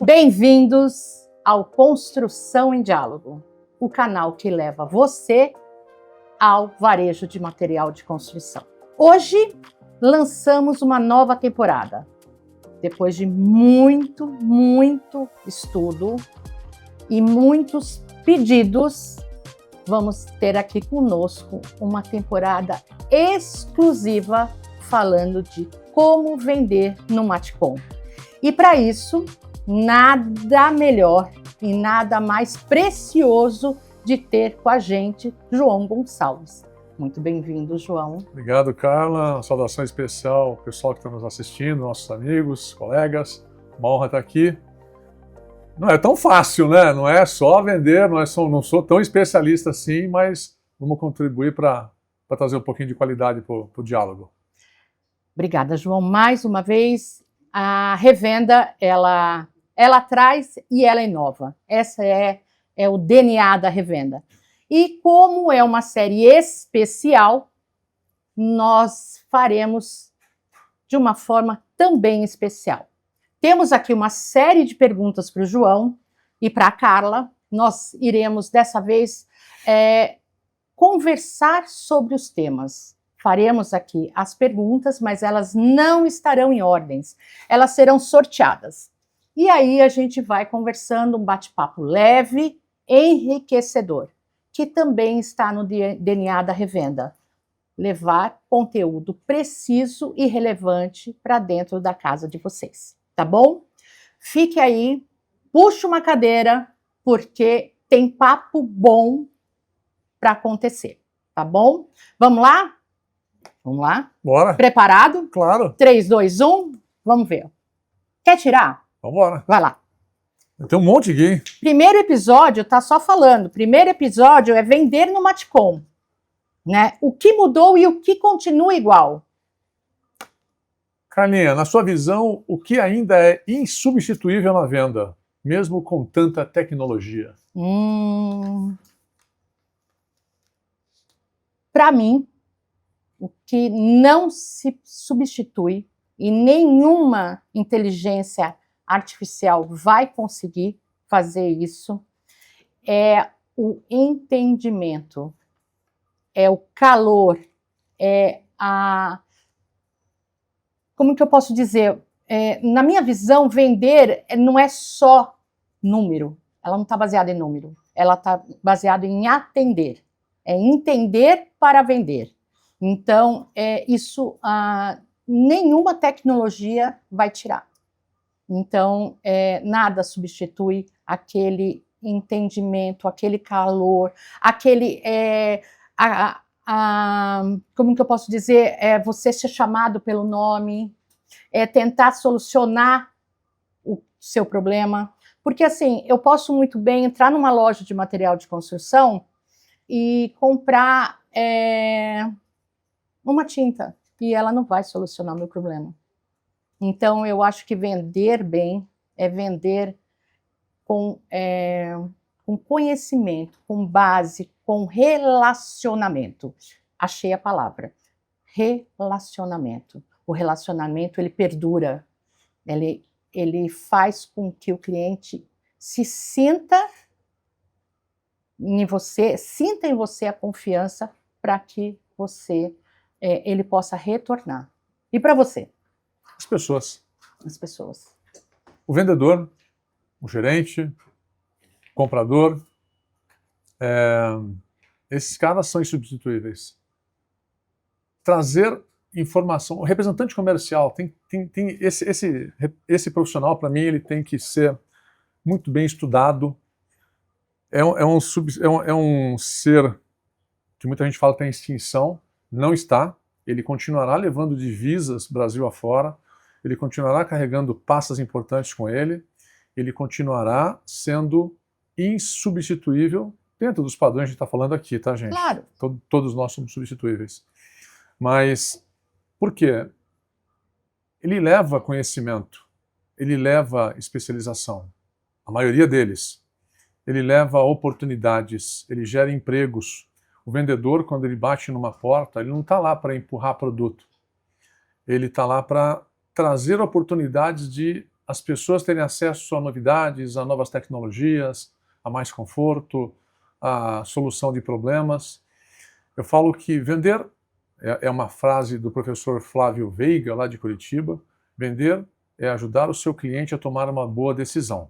Bem-vindos ao Construção em Diálogo, o canal que leva você ao varejo de material de construção. Hoje lançamos uma nova temporada. Depois de muito estudo e muitos pedidos, vamos ter aqui conosco uma temporada exclusiva falando de como vender no Matcom. E para isso, nada melhor e nada mais precioso de ter com a gente João Gonçalves. Muito bem-vindo, João. Obrigado, Carla. Uma saudação especial ao pessoal que está nos assistindo, nossos amigos, colegas. Uma honra estar aqui. Não é tão fácil, né? Não é só vender, não sou tão especialista assim, mas vamos contribuir para trazer um pouquinho de qualidade para o diálogo. Obrigada, João. Mais uma vez, a revenda, ela traz e ela inova. Essa é o DNA da revenda. E como é uma série especial, nós faremos de uma forma também especial. Temos aqui uma série de perguntas para o João e para a Carla. Nós iremos, dessa vez, conversar sobre os temas. Faremos aqui as perguntas, mas elas não estarão em ordens. Elas serão sorteadas. E aí a gente vai conversando, um bate-papo leve, enriquecedor, que também está no DNA da revenda. Levar conteúdo preciso e relevante para dentro da casa de vocês. Tá bom? Fique aí, puxa uma cadeira, porque tem papo bom para acontecer. Tá bom? Vamos lá? Vamos lá? Bora. Preparado? Claro. 3, 2, 1, vamos ver. Quer tirar? Vamos embora. Vai lá. Tem um monte aqui, hein? Primeiro episódio, tá só falando. Primeiro episódio é vender no Matcom, né? O que mudou e o que continua igual? Carlinha, na sua visão, o que ainda é insubstituível na venda, mesmo com tanta tecnologia? Para mim, o que não se substitui e nenhuma inteligência artificial vai conseguir fazer isso é o entendimento, é o calor, é a... Como que eu posso dizer? Na minha visão, vender não é só número. Ela não está baseada em número. Ela está baseada em atender. É entender para vender. Então, isso nenhuma tecnologia vai tirar. Então, nada substitui aquele entendimento, aquele calor, aquele... como que eu posso dizer? Você ser chamado pelo nome, tentar solucionar o seu problema. Porque, assim, eu posso muito bem entrar numa loja de material de construção e comprar uma tinta, e ela não vai solucionar o meu problema. Então, eu acho que vender bem é vender com conhecimento, com base, com relacionamento. Achei a palavra. Relacionamento. O relacionamento, ele perdura. Ele faz com que o cliente se sinta em você a confiança para que ele possa retornar. E para você? As pessoas. As pessoas. O vendedor, o gerente, o comprador, esses caras são insubstituíveis. Trazer informação, o representante comercial, esse profissional, para mim, ele tem que ser muito bem estudado. É um ser que muita gente fala que está em extinção, não está. Ele continuará levando divisas Brasil afora, ele continuará carregando pastas importantes com ele, ele continuará sendo insubstituível dentro dos padrões que a gente está falando aqui, tá, gente? Claro. Todos nós somos substituíveis. Mas por quê? Ele leva conhecimento, ele leva especialização, a maioria deles. Ele leva oportunidades, ele gera empregos. O vendedor, quando ele bate numa porta, ele não está lá para empurrar produto. Ele está lá para trazer oportunidades de as pessoas terem acesso a novidades, a novas tecnologias, a mais conforto, a solução de problemas. Eu falo que vender é uma frase do professor Flávio Veiga, lá de Curitiba. Vender é ajudar o seu cliente a tomar uma boa decisão.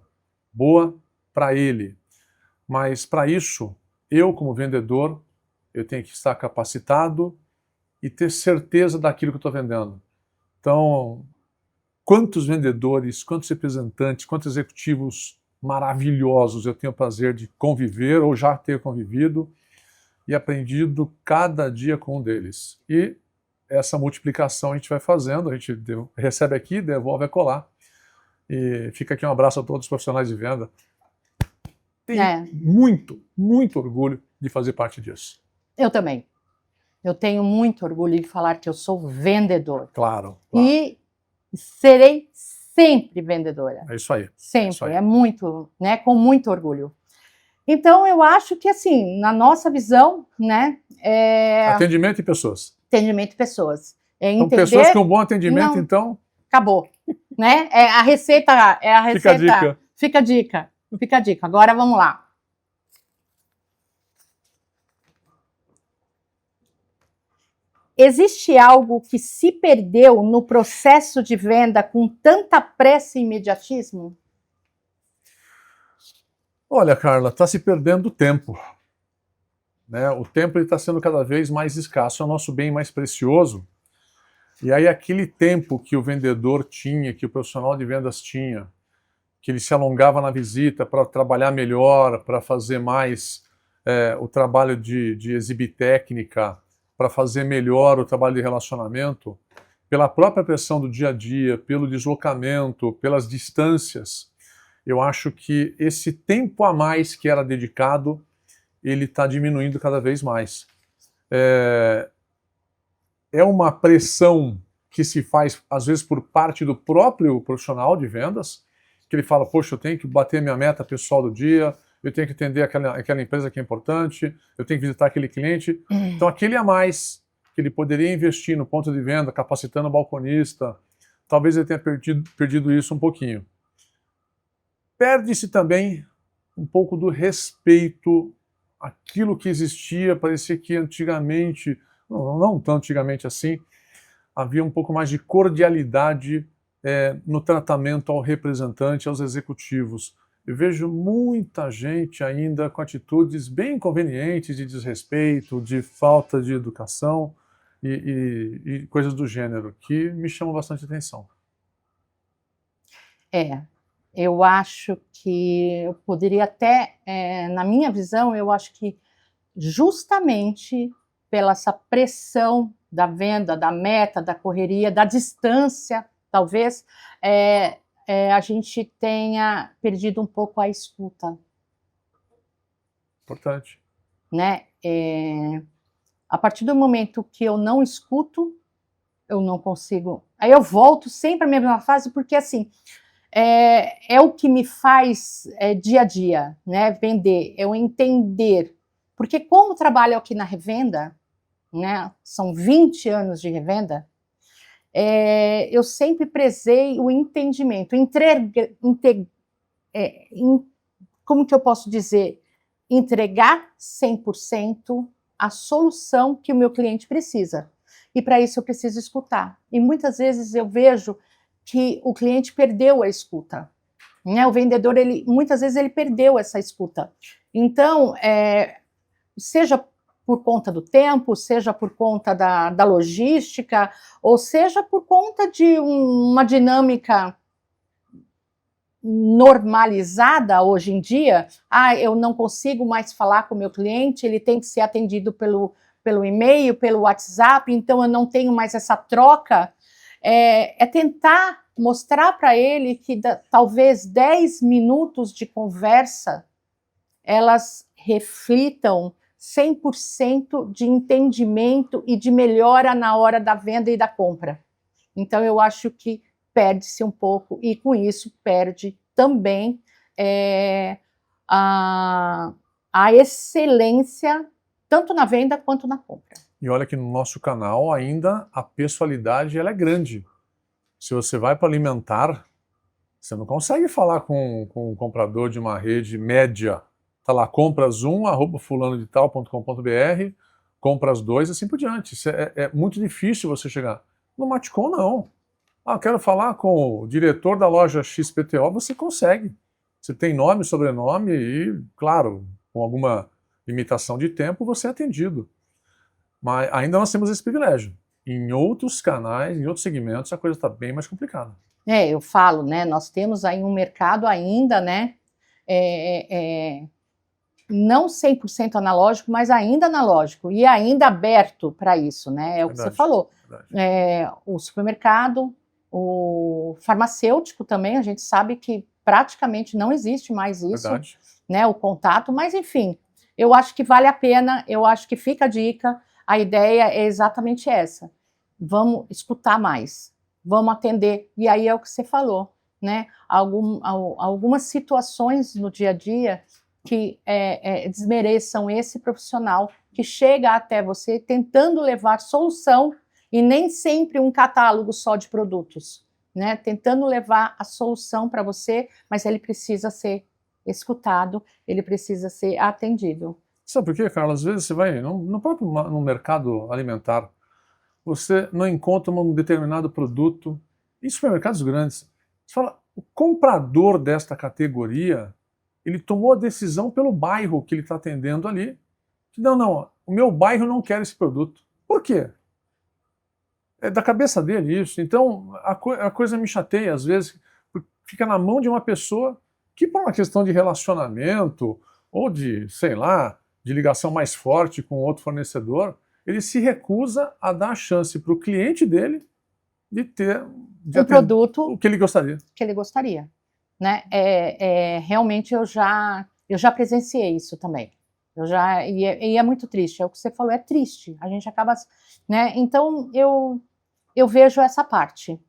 Boa para ele. Mas para isso, eu como vendedor, eu tenho que estar capacitado e ter certeza daquilo que eu estou vendendo. Então, quantos vendedores, quantos representantes, quantos executivos maravilhosos eu tenho o prazer de conviver ou já ter convivido e aprendido cada dia com um deles. E essa multiplicação a gente vai fazendo, a gente recebe aqui, devolve a colar. E fica aqui um abraço a todos os profissionais de venda. Tenho muito orgulho de fazer parte disso. Eu também. Eu tenho muito orgulho de falar que eu sou vendedor. Claro. E serei sempre vendedora. É isso aí. Sempre. É isso aí. É muito, né? Com muito orgulho. Então, eu acho que, assim, na nossa visão, né? Atendimento e pessoas. Atendimento e pessoas. Então, pessoas com bom atendimento, então... Acabou. Né? A receita... Fica a dica. Fica a dica. Fica a dica. Agora, vamos lá. Existe algo que se perdeu no processo de venda com tanta pressa e imediatismo? Olha, Carla, está se perdendo tempo. Né? O tempo está sendo cada vez mais escasso, é o nosso bem mais precioso. E aí aquele tempo que o vendedor tinha, que o profissional de vendas tinha, que ele se alongava na visita para trabalhar melhor, para fazer mais o trabalho de exibir técnica, para fazer melhor o trabalho de relacionamento, pela própria pressão do dia a dia, pelo deslocamento, pelas distâncias, eu acho que esse tempo a mais que era dedicado, ele está diminuindo cada vez mais. É uma pressão que se faz, às vezes, por parte do próprio profissional de vendas, que ele fala, poxa, eu tenho que bater minha meta pessoal do dia, eu tenho que atender aquela empresa que é importante, eu tenho que visitar aquele cliente. Então, aquele a mais que ele poderia investir no ponto de venda, capacitando o balconista, talvez ele tenha perdido isso um pouquinho. Perde-se também um pouco do respeito àquilo que existia, parecia que antigamente, não tão antigamente assim, havia um pouco mais de cordialidade no tratamento ao representante, aos executivos. Eu vejo muita gente ainda com atitudes bem inconvenientes de desrespeito, de falta de educação e coisas do gênero, que me chamam bastante atenção. Eu acho que eu poderia até, na minha visão, eu acho que justamente pela essa pressão da venda, da meta, da correria, da distância, talvez, a gente tenha perdido um pouco a escuta. Importante. Né? A partir do momento que eu não escuto, eu não consigo... Aí eu volto sempre à mesma fase, porque assim, é o que me faz dia a dia, né? Vender, eu entender. Porque como trabalho aqui na revenda, né? São 20 anos de revenda, eu sempre prezei o entendimento, como que eu posso dizer? Entregar 100% a solução que o meu cliente precisa. E para isso eu preciso escutar. E muitas vezes eu vejo que o cliente perdeu a escuta. Né? O vendedor, muitas vezes ele perdeu essa escuta. Então, seja por conta do tempo, seja por conta da logística, ou seja por conta de uma dinâmica normalizada hoje em dia, eu não consigo mais falar com o meu cliente, ele tem que ser atendido pelo e-mail, pelo WhatsApp, então eu não tenho mais essa troca, tentar mostrar para ele que talvez 10 minutos de conversa, elas reflitam 100% de entendimento e de melhora na hora da venda e da compra. Então, eu acho que perde-se um pouco, e com isso perde também a excelência, tanto na venda quanto na compra. E olha que no nosso canal ainda a pessoalidade ela é grande. Se você vai para alimentar, Você não consegue falar com um comprador de uma rede média. Está lá, compras1@fulanodetal.com.br, compras2 e assim por diante. Isso é muito difícil você chegar. No Matcom, não. Ah, quero falar com o diretor da loja XPTO, você consegue. Você tem nome, sobrenome e, claro, com alguma limitação de tempo, você é atendido. Mas ainda nós temos esse privilégio. Em outros canais, em outros segmentos, a coisa está bem mais complicada. Eu falo, né? Nós temos aí um mercado ainda, né? Não 100% analógico, mas ainda analógico e ainda aberto para isso, né? É o que você falou. O supermercado, o farmacêutico também, a gente sabe que praticamente não existe mais isso, né? O contato, mas enfim, eu acho que vale a pena, eu acho que fica a dica, a ideia é exatamente essa. Vamos escutar mais, vamos atender, e aí é o que você falou, né? Algumas situações no dia a dia que desmereçam esse profissional que chega até você tentando levar solução e nem sempre um catálogo só de produtos, né? Tentando levar a solução para você, mas ele precisa ser escutado, ele precisa ser atendido. Sabe por quê, Carla? Às vezes você vai no mercado alimentar, você não encontra um determinado produto, em supermercados grandes, você fala, o comprador desta categoria, ele tomou a decisão pelo bairro que ele está atendendo ali, que não, o meu bairro não quer esse produto. Por quê? É da cabeça dele isso. Então, a coisa me chateia, às vezes, fica na mão de uma pessoa que, por uma questão de relacionamento, ou de, sei lá, de ligação mais forte com outro fornecedor, ele se recusa a dar a chance para o cliente dele de ter um produto o que ele gostaria. Né? Realmente eu já presenciei isso também. E é muito triste, é o que você falou, é triste. A gente acaba, né? Então eu vejo essa parte.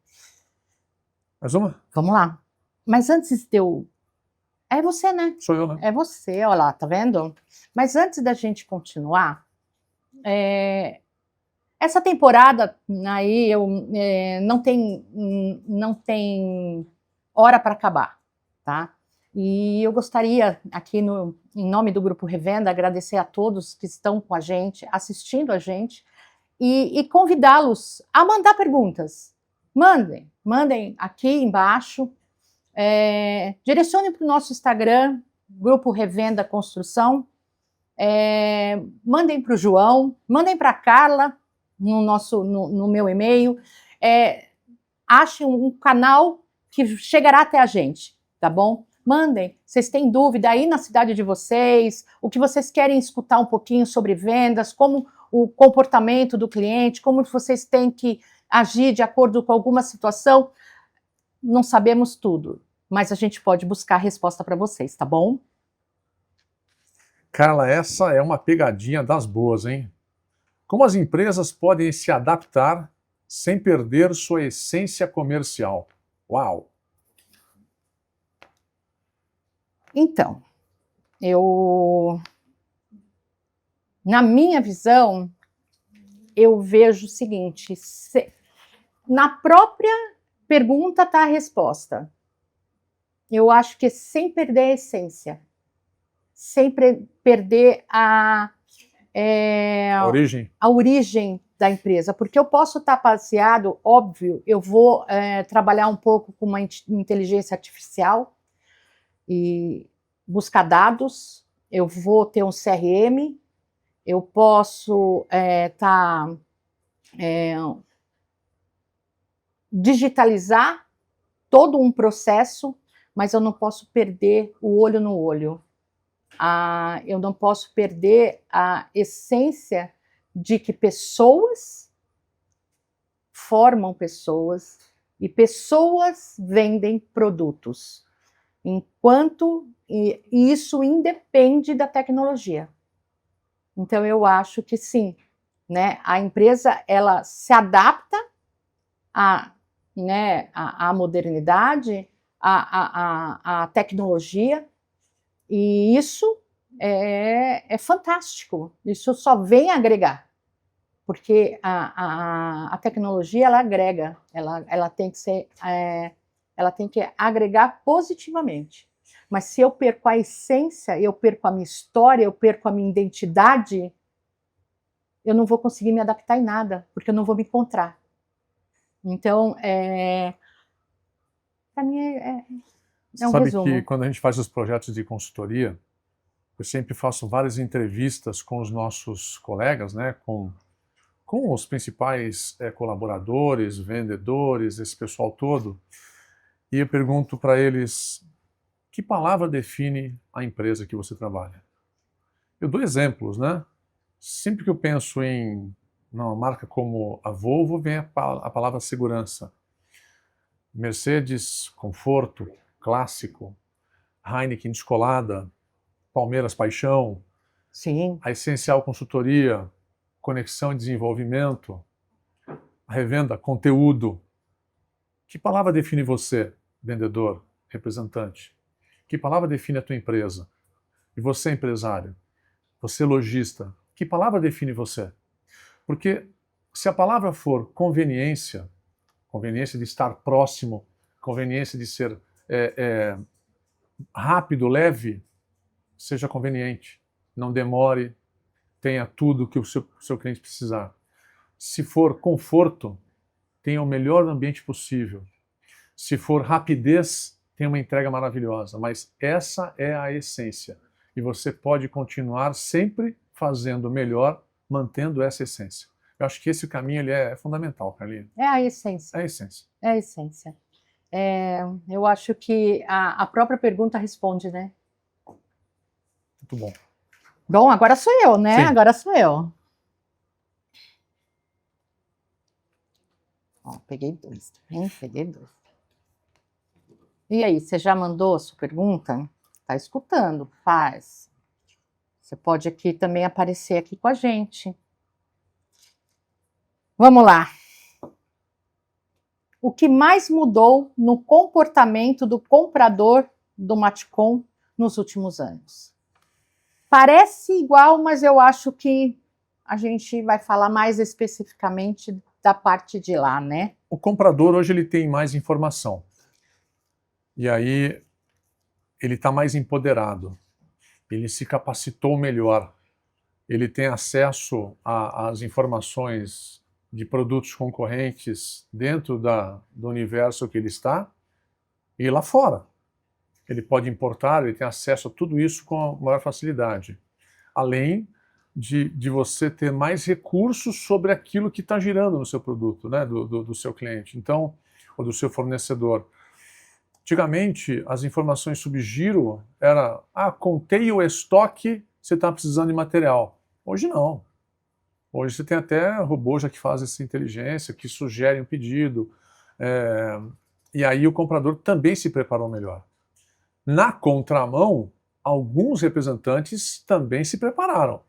Mais uma? Vamos lá. Mas antes de eu... É você, né? Sou eu, né? É você, olha lá, tá vendo? Mas antes da gente continuar, essa temporada aí não tem hora para acabar, tá? E eu gostaria, aqui em nome do Grupo Revenda, agradecer a todos que estão com a gente, assistindo a gente, e convidá-los a mandar perguntas. Mandem aqui embaixo, direcione para o nosso Instagram, Grupo Revenda Construção, mandem para o João, mandem para a Carla, no meu e-mail, achem um canal que chegará até a gente, tá bom? Mandem, vocês têm dúvida aí na cidade de vocês, o que vocês querem escutar um pouquinho sobre vendas, como o comportamento do cliente, como vocês têm que agir de acordo com alguma situação. Não sabemos tudo, mas a gente pode buscar a resposta para vocês, tá bom? Carla, essa é uma pegadinha das boas, hein? Como as empresas podem se adaptar sem perder sua essência comercial? Uau! Então, na minha visão, eu vejo o seguinte, na própria pergunta está a resposta. Eu acho que sem perder a essência, sem perder a origem da empresa, porque eu posso estar baseado, óbvio, eu vou trabalhar um pouco com uma inteligência artificial e buscar dados, eu vou ter um CRM, eu posso digitalizar todo um processo, mas eu não posso perder o olho no olho. Eu não posso perder a essência de que pessoas formam pessoas e pessoas vendem produtos, enquanto isso independe da tecnologia. Então eu acho que sim, né? A empresa ela se adapta à modernidade, à tecnologia, e isso é fantástico, isso só vem agregar, porque a tecnologia ela agrega, ela tem que ser ela tem que agregar positivamente. Mas se eu perco a essência, eu perco a minha história, eu perco a minha identidade, eu não vou conseguir me adaptar em nada, porque eu não vou me encontrar. Então, para mim é um Sabe resumo. que quando a gente faz os projetos de consultoria, eu sempre faço várias entrevistas com os nossos colegas, né, com os principais colaboradores, vendedores, esse pessoal todo, e eu pergunto para eles, que palavra define a empresa que você trabalha? Eu dou exemplos, né? Sempre que eu penso em uma marca como a Volvo, vem a palavra segurança. Mercedes, conforto, clássico. Heineken, descolada. Palmeiras, paixão. Sim. A Essencial Consultoria, conexão e desenvolvimento. A Revenda, conteúdo. Que palavra define você, vendedor, representante? Que palavra define a tua empresa? E você, empresário? Você, lojista? Que palavra define você? Porque se a palavra for conveniência, conveniência de estar próximo, conveniência de ser rápido, leve, seja conveniente, não demore, tenha tudo que o seu cliente precisar. Se for conforto, tenha o melhor ambiente possível. Se for rapidez, tenha uma entrega maravilhosa. Mas essa é a essência. E você pode continuar sempre fazendo melhor, mantendo essa essência. Eu acho que esse caminho ele é fundamental, Carlinhos. É a essência. É a essência. É a essência. Eu acho que a própria pergunta responde, né? Muito bom. Bom, agora sou eu, né? Sim. Agora sou eu. Ó, peguei dois, hein? Peguei dois. E aí, você já mandou a sua pergunta? Tá escutando? Faz. Você pode aqui também aparecer aqui com a gente. Vamos lá. O que mais mudou no comportamento do comprador do Matcom nos últimos anos? Parece igual, mas eu acho que a gente vai falar mais especificamente da parte de lá, né? O comprador hoje ele tem mais informação. E aí ele está mais empoderado. Ele se capacitou melhor. Ele tem acesso às informações de produtos concorrentes dentro do universo que ele está e lá fora. Ele pode importar, ele tem acesso a tudo isso com maior facilidade. Além de você ter mais recursos sobre aquilo que está girando no seu produto, né, do seu cliente, então, ou do seu fornecedor. Antigamente, as informações sobre giro era, contei o estoque, você está precisando de material. Hoje não. Hoje você tem até robôs já que fazem essa inteligência, que sugerem um pedido. E aí o comprador também se preparou melhor. Na contramão, alguns representantes também se prepararam.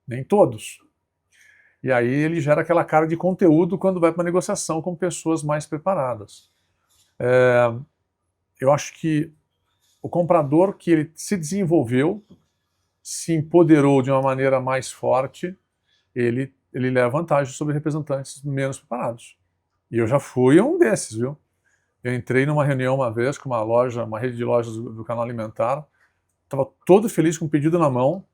Nem todos. E aí ele gera aquela cara de conteúdo quando vai para uma negociação com pessoas mais preparadas. Eu acho que o comprador que ele se desenvolveu, se empoderou de uma maneira mais forte, ele leva vantagem sobre representantes menos preparados. E eu já fui um desses, viu? Eu entrei numa reunião uma vez com uma rede de lojas do canal alimentar, estava todo feliz com o pedido na mão,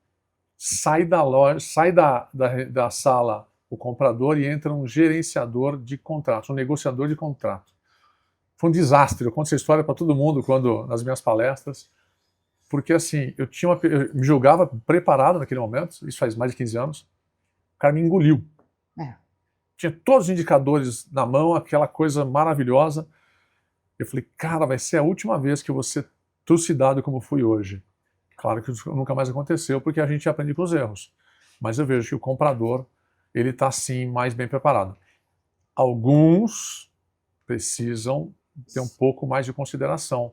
sai da sala o comprador e entra um gerenciador de contratos, um negociador de contrato. Foi um desastre, eu conto essa história para todo mundo nas minhas palestras, porque assim, eu me julgava preparado naquele momento, isso faz mais de 15 anos, o cara me engoliu. Tinha todos os indicadores na mão, aquela coisa maravilhosa. Eu falei, cara, vai ser a última vez que eu vou ser trucidado como fui hoje. Claro que isso nunca mais aconteceu, porque a gente aprende com os erros. Mas eu vejo que o comprador, ele está sim mais bem preparado. Alguns precisam ter um pouco mais de consideração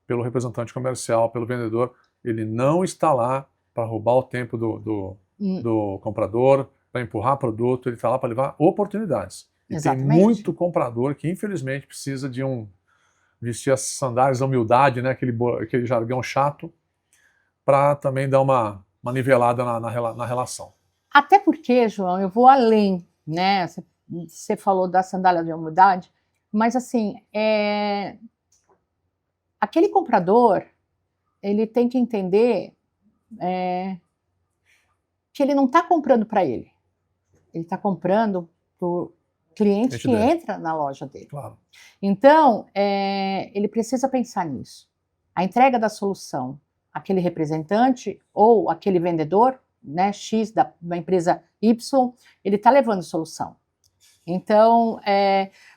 pelo representante comercial, pelo vendedor. Ele não está lá para roubar o tempo do comprador, para empurrar produto, ele está lá para levar oportunidades. E Exatamente. tem muito comprador que, infelizmente, precisa de vestir as sandálias da humildade, né, aquele jargão chato, para também dar uma nivelada na relação. Até porque, João, eu vou além, né? Você falou da sandália de humildade, mas assim, aquele comprador, ele tem que entender que ele não está comprando para ele. Ele está comprando para o cliente que entra na loja dele. Claro. Então, ele precisa pensar nisso. A entrega da solução, aquele representante ou aquele vendedor, né, X da empresa Y, ele está levando solução. Então,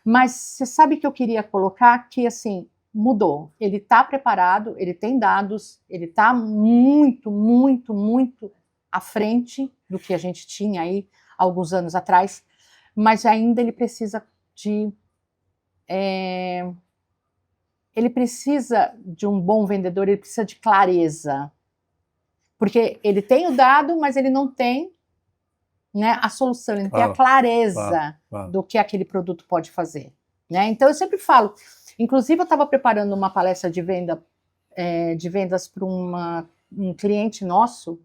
mas você sabe que eu queria colocar que, assim, mudou. Ele está preparado, ele tem dados, ele está muito, muito, muito à frente do que a gente tinha aí alguns anos atrás, mas ainda ele precisa de... ele precisa de um bom vendedor, ele precisa de clareza. Porque ele tem o dado, mas ele não tem, né, a solução, ele não tem a clareza do que aquele produto pode fazer. Né? Então, eu sempre falo, inclusive eu estava preparando uma palestra de vendas para um cliente nosso,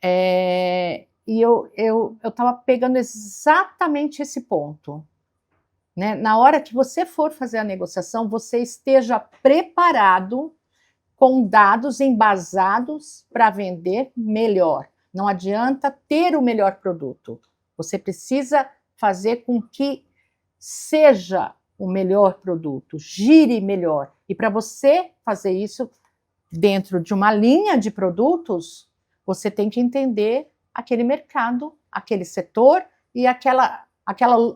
e eu estava pegando exatamente esse ponto. Né? Na hora que você for fazer a negociação, você esteja preparado com dados embasados para vender melhor. Não adianta ter o melhor produto. Você precisa fazer com que seja o melhor produto, gire melhor. E para você fazer isso dentro de uma linha de produtos, você tem que entender aquele mercado, aquele setor e aquela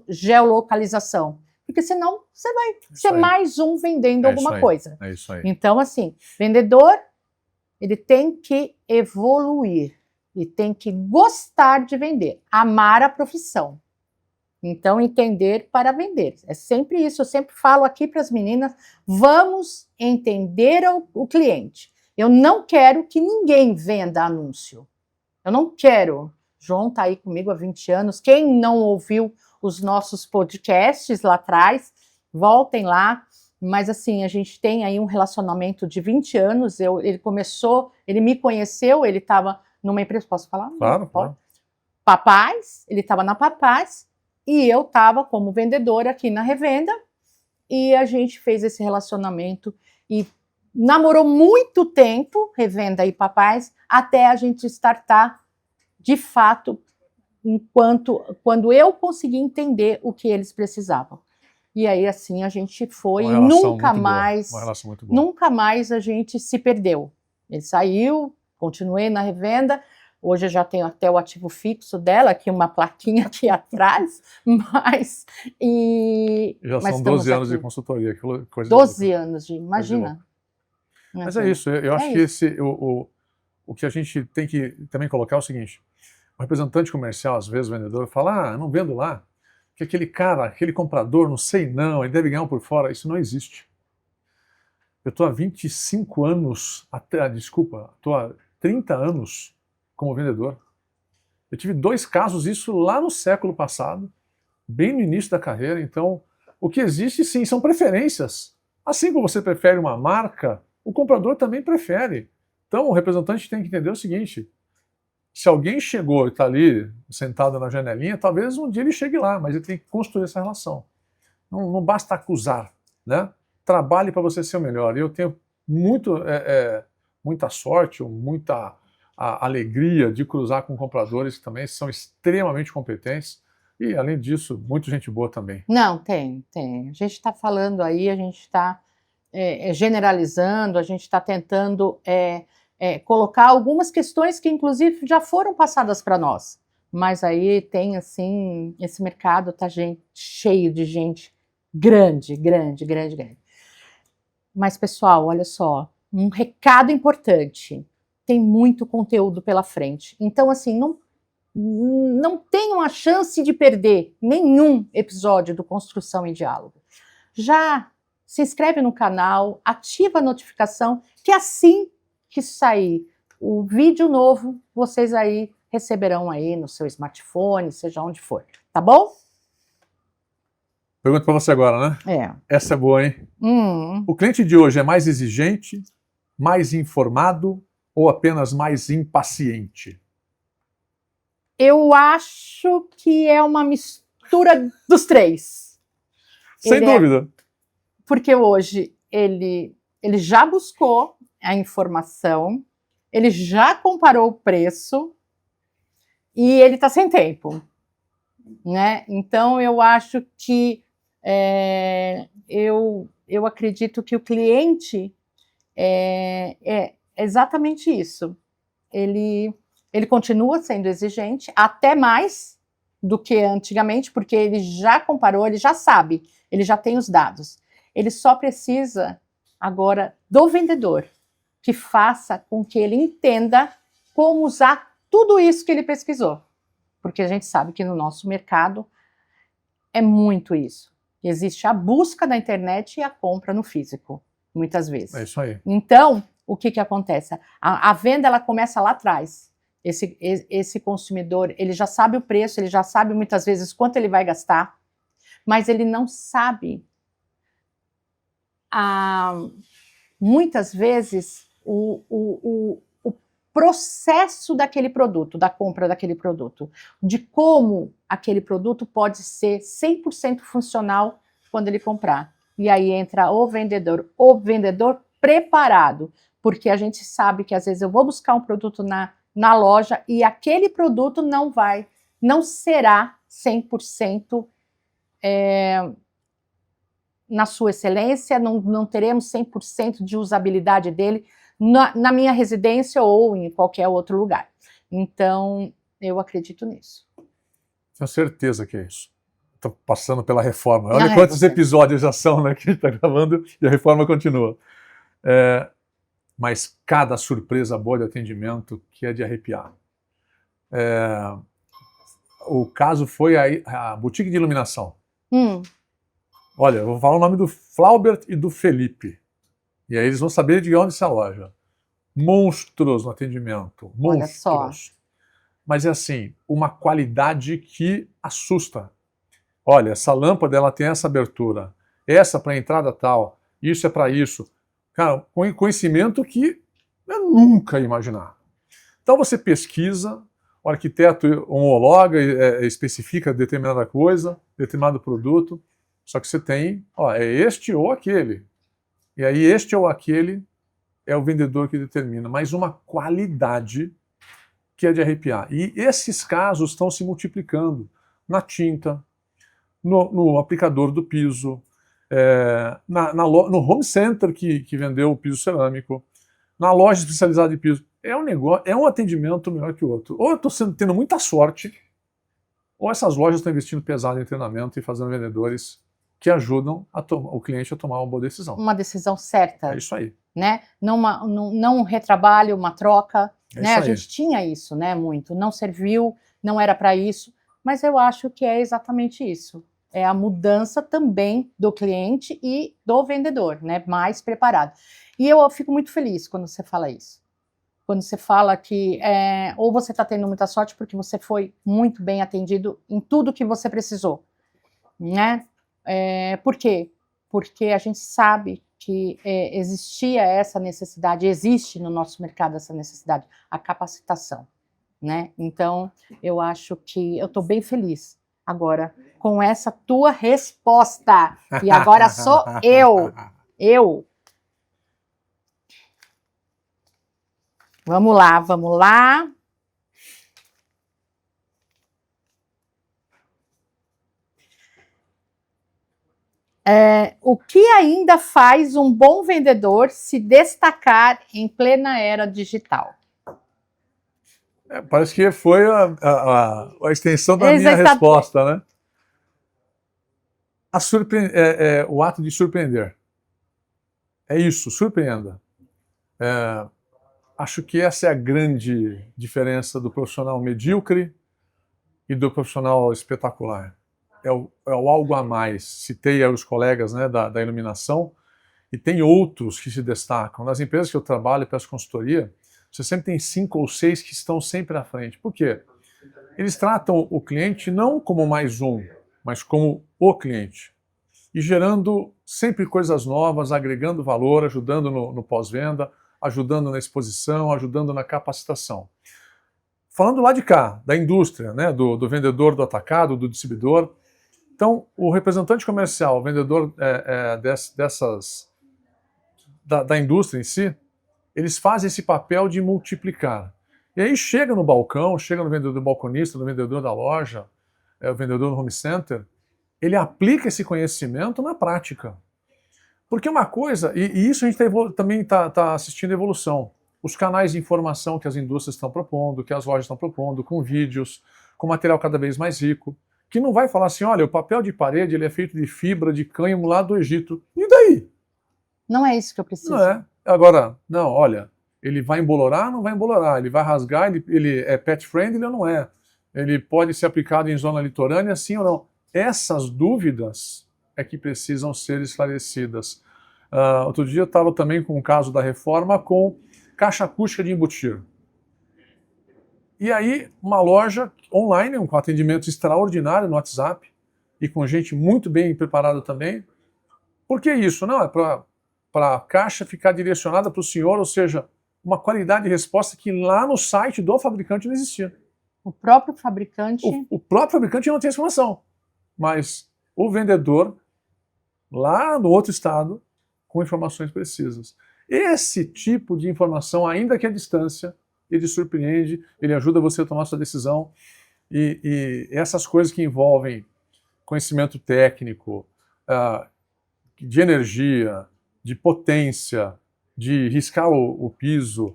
geolocalização. Porque senão você vai ser mais um vendendo alguma coisa. É isso aí. Então, assim, vendedor, ele tem que evoluir e tem que gostar de vender, amar a profissão. Então, entender para vender. É sempre isso, eu sempre falo aqui para as meninas, vamos entender o cliente. Eu não quero que ninguém venda anúncio. Eu não quero. João está aí comigo há 20 anos. Quem não ouviu os nossos podcasts lá atrás, voltem lá. Mas assim, a gente tem aí um relacionamento de 20 anos. Ele me conheceu, ele estava numa empresa, posso falar? Claro, claro. Papais, ele estava na Papais e eu estava como vendedora aqui na revenda e a gente fez esse relacionamento e namorou muito tempo, revenda e Papais, até a gente startar de fato, quando eu consegui entender o que eles precisavam. E aí, assim, a gente foi e nunca mais a gente se perdeu. Ele saiu, continuei na revenda, hoje eu já tenho até o ativo fixo dela, aqui uma plaquinha aqui atrás, mas... Já são 12 anos de consultoria. Coisa 12 anos, imagina. Mas é isso, eu acho que o que a gente tem que também colocar é o seguinte, o representante comercial, às vezes o vendedor, fala, eu não vendo lá, que aquele cara, aquele comprador, não sei não, ele deve ganhar um por fora. Isso não existe. Eu estou há 25 anos, estou há 30 anos como vendedor. Eu tive 2 casos, isso lá no século passado, bem no início da carreira. Então, o que existe sim são preferências. Assim como você prefere uma marca, o comprador também prefere. Então, o representante tem que entender o seguinte, se alguém chegou e está ali sentado na janelinha, talvez um dia ele chegue lá, mas ele tem que construir essa relação. Não basta acusar, né? Trabalhe para você ser o melhor. E eu tenho muita sorte, muita alegria de cruzar com compradores que também são extremamente competentes e, além disso, muita gente boa também. Não, tem. A gente está falando aí, a gente está generalizando, a gente está tentando... colocar algumas questões que, inclusive, já foram passadas para nós. Mas aí tem, assim, esse mercado está cheio de gente grande. Mas, pessoal, olha só, um recado importante. Tem muito conteúdo pela frente. Então, assim, não tenham a chance de perder nenhum episódio do Construção em Diálogo. Já se inscreve no canal, ativa a notificação, que assim que sair o vídeo novo, vocês aí receberão aí no seu smartphone, seja onde for, tá bom? Pergunta para você agora, né? Essa é boa, hein? O cliente de hoje é mais exigente, mais informado ou apenas mais impaciente? Eu acho que é uma mistura dos três. Sem dúvida. Porque hoje ele ele já buscou a informação, ele já comparou o preço e ele está sem tempo, né? Então, eu acho que eu acredito que o cliente é exatamente isso. Ele continua sendo exigente, até mais do que antigamente, porque ele já comparou, ele já sabe, ele já tem os dados. Ele só precisa agora do vendedor, que faça com que ele entenda como usar tudo isso que ele pesquisou. Porque a gente sabe que no nosso mercado é muito isso. Existe a busca na internet e a compra no físico, muitas vezes. É isso aí. Então, o que acontece? A venda, ela começa lá atrás. Esse consumidor, ele já sabe o preço, ele já sabe muitas vezes quanto ele vai gastar, mas ele não sabe, muitas vezes, o processo daquele produto, da compra daquele produto, de como aquele produto pode ser 100% funcional quando ele comprar. E aí entra o vendedor preparado, porque a gente sabe que às vezes eu vou buscar um produto na loja e aquele produto não será 100% na sua excelência, não teremos 100% de usabilidade dele na minha residência ou em qualquer outro lugar. Então, eu acredito nisso. Tenho certeza que é isso. Estou passando pela reforma. Olha quantos episódios já são, né, que a gente está gravando e a reforma continua. Mas cada surpresa boa de atendimento que é de arrepiar. O caso foi a boutique de iluminação. Olha, eu vou falar o nome do Flaubert e do Felipe. E aí eles vão saber de onde é essa loja. Monstros no atendimento. Monstros. Olha só. Mas é assim, uma qualidade que assusta. Olha, essa lâmpada ela tem essa abertura. Essa para entrada tal. Isso é para isso. Cara, com conhecimento que eu nunca ia imaginar. Então você pesquisa, o arquiteto homologa, especifica determinada coisa, determinado produto, só que você tem, é este ou aquele. E aí este ou aquele é o vendedor que determina, mas uma qualidade que é de arrepiar. E esses casos estão se multiplicando na tinta, no aplicador do piso, no home center que vendeu o piso cerâmico, na loja especializada de piso. É um negócio, é um atendimento melhor que o outro. Ou eu estou tendo muita sorte, ou essas lojas estão investindo pesado em treinamento e fazendo vendedores que ajudam o cliente a tomar uma boa decisão. Uma decisão certa. É isso aí. Né? Não um retrabalho, uma troca. Né? A gente tinha isso, né, muito. Não serviu, não era para isso. Mas eu acho que é exatamente isso. É a mudança também do cliente e do vendedor, né, mais preparado. E eu fico muito feliz quando você fala isso. Quando você fala que ou você está tendo muita sorte porque você foi muito bem atendido em tudo que você precisou. Né? Por quê? Porque a gente sabe que existia essa necessidade, existe no nosso mercado essa necessidade, a capacitação. Né? Então, eu acho que eu estou bem feliz agora com essa tua resposta. E agora sou eu. Vamos lá, vamos lá. O que ainda faz um bom vendedor se destacar em plena era digital? Parece que foi a extensão da minha resposta, né? O ato de surpreender. É isso, surpreenda. Acho que essa é a grande diferença do profissional medíocre e do profissional espetacular. É o algo a mais. Citei aí os colegas, né, da iluminação, e tem outros que se destacam. Nas empresas que eu trabalho e peço consultoria, você sempre tem 5 ou 6 que estão sempre à frente. Por quê? Eles tratam o cliente não como mais um, mas como o cliente. E gerando sempre coisas novas, agregando valor, ajudando no pós-venda, ajudando na exposição, ajudando na capacitação. Falando lá de cá, da indústria, né, do vendedor do atacado, do distribuidor. Então, o representante comercial, o vendedor da indústria em si, eles fazem esse papel de multiplicar. E aí chega no balcão, chega no vendedor balconista, no vendedor da loja, o vendedor no home center, ele aplica esse conhecimento na prática. Porque uma coisa, e isso a gente também está assistindo a evolução, os canais de informação que as indústrias estão propondo, que as lojas estão propondo, com vídeos, com material cada vez mais rico, que não vai falar assim, olha, o papel de parede ele é feito de fibra de cânhamo lá do Egito. E daí? Não é isso que eu preciso. Não é. Agora, não, olha, ele vai embolorar ou não vai embolorar? Ele vai rasgar, ele é pet friendly ou não é? Ele pode ser aplicado em zona litorânea, sim ou não? Essas dúvidas é que precisam ser esclarecidas. Outro dia eu estava também com o caso da reforma com caixa acústica de embutir. E aí, uma loja online, com atendimento extraordinário no WhatsApp, e com gente muito bem preparada também. Por que isso? Não, é para a caixa ficar direcionada para o senhor, ou seja, uma qualidade de resposta que lá no site do fabricante não existia. O próprio fabricante... O próprio fabricante não tem essa informação, mas o vendedor, lá no outro estado, com informações precisas. Esse tipo de informação, ainda que à distância, ele surpreende, ele ajuda você a tomar sua decisão, e essas coisas que envolvem conhecimento técnico, de energia, de potência, de riscar o piso,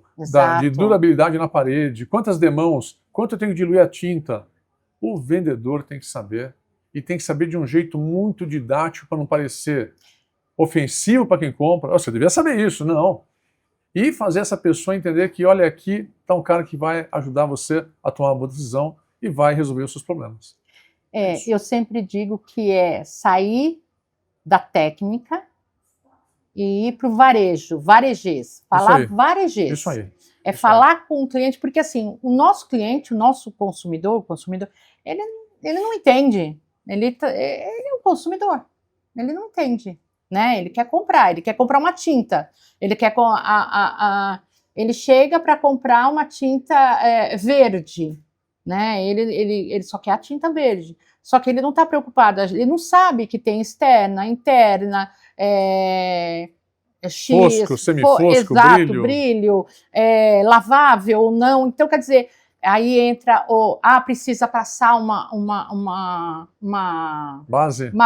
de durabilidade na parede, quantas demãos, quanto eu tenho que diluir a tinta, o vendedor tem que saber, e tem que saber de um jeito muito didático para não parecer ofensivo para quem compra. Você devia saber isso, não. E fazer essa pessoa entender que, olha, aqui está um cara que vai ajudar você a tomar uma boa decisão e vai resolver os seus problemas. Eu sempre digo que é sair da técnica e ir para o varejo, varejês, falar varejês. Isso aí. É falar com o cliente, porque assim, o nosso cliente, o nosso consumidor, ele não entende. Ele é um consumidor, ele não entende. Né? Ele quer comprar uma tinta, ele chega para comprar uma tinta verde, né? Ele só quer a tinta verde, só que ele não está preocupado, ele não sabe que tem externa, interna, fosco, semifosco, exato, brilho, lavável ou não, então quer dizer, aí entra precisa passar uma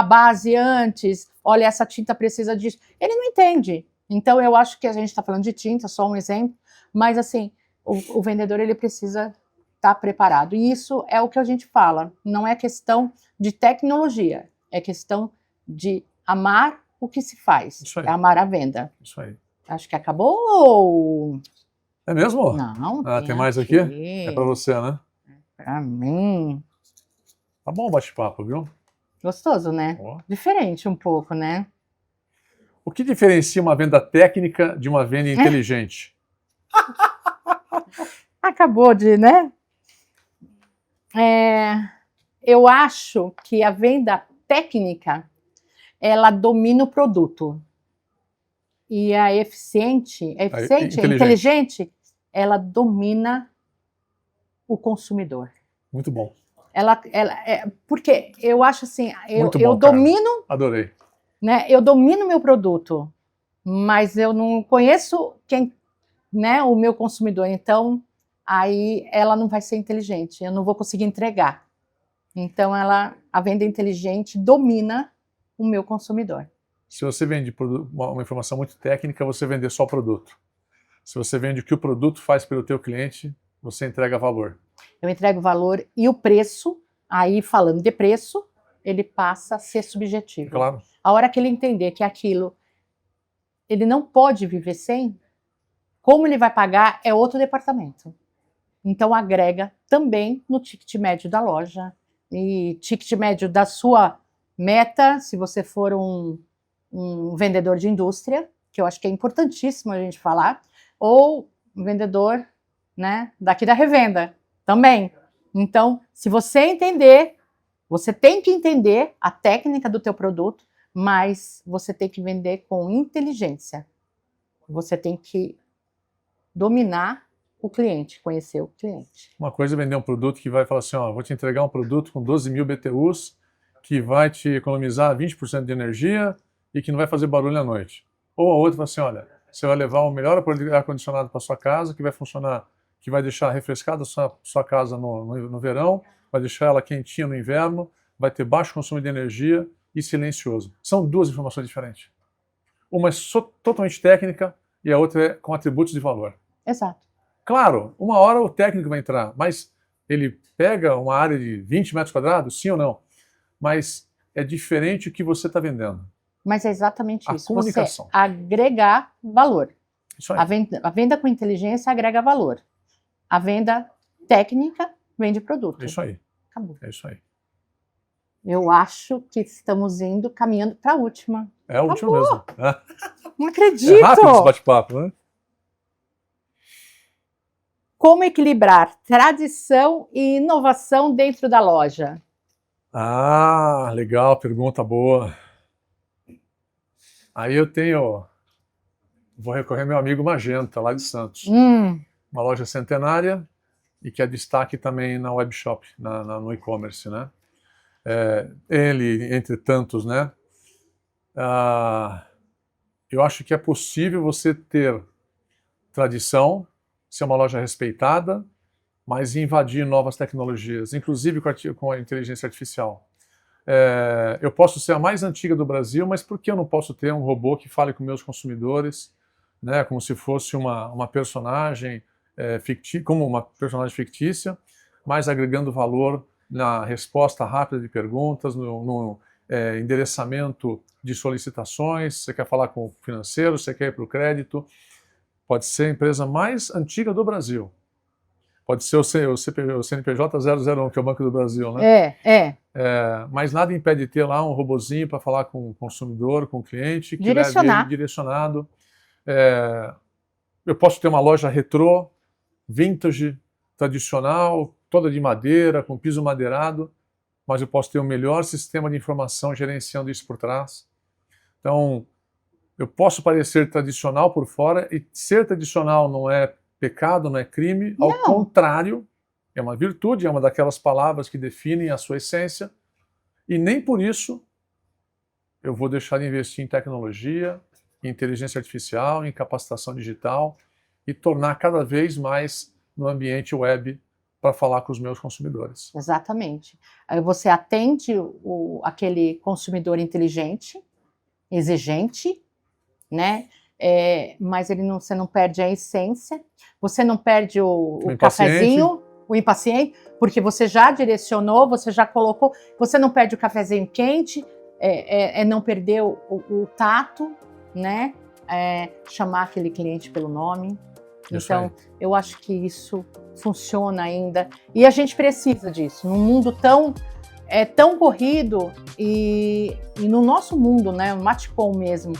base antes, olha, essa tinta precisa disso. Ele não entende. Então, eu acho que a gente está falando de tinta, só um exemplo, mas assim, o vendedor ele precisa estar preparado. E isso é o que a gente fala. Não é questão de tecnologia, é questão de amar o que se faz. É amar a venda. Isso aí. Acho que acabou. É mesmo? Não. Tem mais aqui? É para você, né? Para mim. Tá bom o bate-papo, viu? Gostoso, né? Diferente um pouco, né? O que diferencia uma venda técnica de uma venda inteligente? Acabou de, né? Eu acho que a venda técnica, ela domina o produto. E a inteligente, ela domina o consumidor. Muito bom. Porque eu acho assim, eu domino... Adorei. Né, eu domino o meu produto, mas eu não conheço o meu consumidor, então aí ela não vai ser inteligente, eu não vou conseguir entregar. Então a venda inteligente domina o meu consumidor. Se você vende uma informação muito técnica, você vende só o produto. Se você vende o que o produto faz pelo teu cliente, você entrega valor. Eu entrego valor e o preço, aí falando de preço, ele passa a ser subjetivo. Claro. A hora que ele entender que aquilo, ele não pode viver sem, como ele vai pagar é outro departamento. Então agrega também no ticket médio da loja e ticket médio da sua meta, se você for um vendedor de indústria, que eu acho que é importantíssimo a gente falar, ou um vendedor, né, daqui da revenda também. Então, se você entender, você tem que entender a técnica do teu produto, mas você tem que vender com inteligência. Você tem que dominar o cliente, conhecer o cliente. Uma coisa é vender um produto que vai falar assim, vou te entregar um produto com 12.000 BTUs, que vai te economizar 20% de energia e que não vai fazer barulho à noite. Ou a outra fala assim, olha, Você vai levar o melhor ar-condicionado para sua casa, que vai funcionar, que vai deixar refrescada a sua casa no verão, vai deixar ela quentinha no inverno, vai ter baixo consumo de energia e silencioso. São duas informações diferentes. Uma é totalmente técnica e a outra é com atributos de valor. Exato. Claro, uma hora o técnico vai entrar, mas ele pega uma área de 20 metros quadrados, sim ou não? Mas é diferente o que você está vendendo. Mas é exatamente A isso. comunicação. Você agregar valor. Isso aí. A venda com inteligência agrega valor. A venda técnica vende produto. É isso aí. Acabou. É isso aí. Eu acho que estamos caminhando para a última. É a última mesmo. Não acredito! É rápido esse bate-papo, né? Como equilibrar tradição e inovação dentro da loja? Ah, legal, pergunta boa. Aí vou recorrer ao meu amigo Magenta, lá de Santos. Uma loja centenária e que é destaque também na webshop, no e-commerce, né? Ele, entre tantos, né? Eu acho que é possível você ter tradição, ser uma loja respeitada, mas invadir novas tecnologias, inclusive com a inteligência artificial. Eu posso ser a mais antiga do Brasil, mas por que eu não posso ter um robô que fale com meus consumidores, né, como se fosse uma personagem como uma personagem fictícia, mas agregando valor na resposta rápida de perguntas, no endereçamento de solicitações. Você quer falar com o financeiro, você quer ir para o crédito, pode ser a empresa mais antiga do Brasil. Pode ser o CNPJ 001, que é o Banco do Brasil, né? Mas nada impede de ter lá um robozinho para falar com o consumidor, com o cliente, que leve ele direcionado. Eu posso ter uma loja retrô, vintage, tradicional, toda de madeira, com piso madeirado, mas eu posso ter o melhor sistema de informação gerenciando isso por trás. Então, eu posso parecer tradicional por fora, e ser tradicional não é pecado, não é crime, ao contrário, é uma virtude, é uma daquelas palavras que definem a sua essência, e nem por isso eu vou deixar de investir em tecnologia, em inteligência artificial, em capacitação digital, e tornar cada vez mais no ambiente web para falar com os meus consumidores. Exatamente. Aí você atende aquele consumidor inteligente, exigente, né? Mas você não perde a essência, você não perde o cafezinho, o impaciente, porque você já direcionou, você já colocou, você não perde o cafezinho quente, não perder o tato, né? Chamar aquele cliente pelo nome. Então, eu acho que isso funciona ainda. E a gente precisa disso. Num mundo tão corrido e no nosso mundo, né, o Matcom mesmo,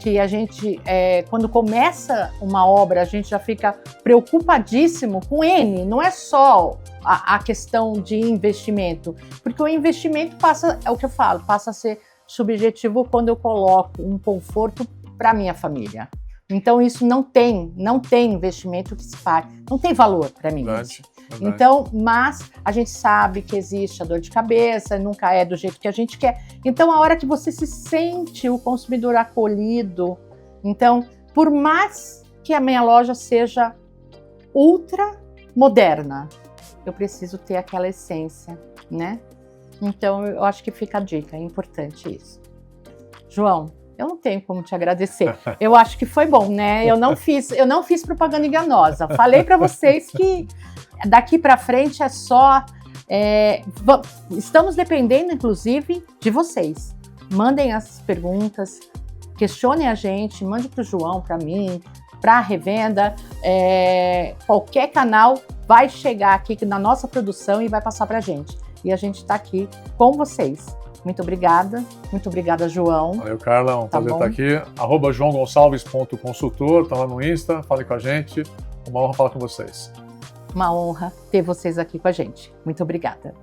que a gente, quando começa uma obra, a gente já fica preocupadíssimo com N. Não é só a questão de investimento. Porque o investimento é o que eu falo, passa a ser subjetivo quando eu coloco um conforto para minha família. Então, isso não tem investimento que se pague, não tem valor para mim. Verdade. Então, mas a gente sabe que existe a dor de cabeça, nunca é do jeito que a gente quer. Então, a hora que você se sente o consumidor acolhido, então, por mais que a minha loja seja ultra moderna, eu preciso ter aquela essência, né? Então, eu acho que fica a dica, é importante isso. João, eu não tenho como te agradecer. Eu acho que foi bom, né? Eu não fiz propaganda enganosa. Falei para vocês que daqui para frente é só... estamos dependendo, inclusive, de vocês. Mandem as perguntas, questionem a gente, mande para o João, para mim, para a revenda. Qualquer canal vai chegar aqui na nossa produção e vai passar para a gente. E a gente está aqui com vocês. Muito obrigada, João. Valeu, Carla, prazer estar aqui. @joaogonçalves.consultor, tá lá no Insta, fale com a gente. Uma honra falar com vocês. Uma honra ter vocês aqui com a gente. Muito obrigada.